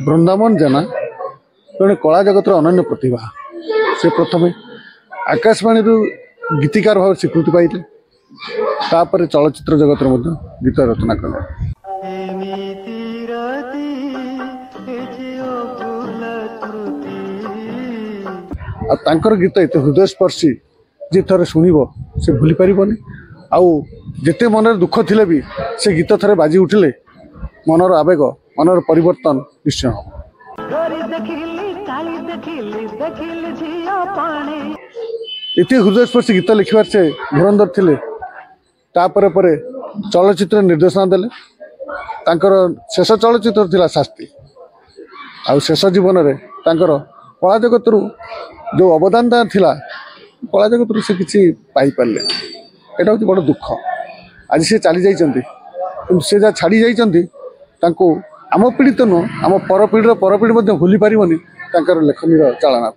बृंदावन जेना जड़े कला जगत अनन्य प्रतिभा से प्रथम आकाशवाणी गीतिकार भाव स्वीकृति पाइले तापर चलचित्र जगत गीत रचना कले गीत एत हृदयस्पर्शी जी थे शुणव से भूली पारनि आउ जिते मन दुख थिले भी से गीत थे बाजी उठिले मनर आवेग मनर परिवर्तन निश्चय हम इति हृदयस्पर्शी गीत लिखबार से धुरंधर थिले तापर परे चलचित्र निर्देशना देले शेष चलचित्र थिला शास्ति आउ शेष जीवन में कला जगत जो अवदान थिला कला जगत से किसी पाई पारे यहाँ हूँ बड़ दुख आज सी चली जाती से जहाँ छाड़ी जाती आम पीढ़ी तो नुह आम पर पीढ़ी भूली पारनि लेखनी चालना।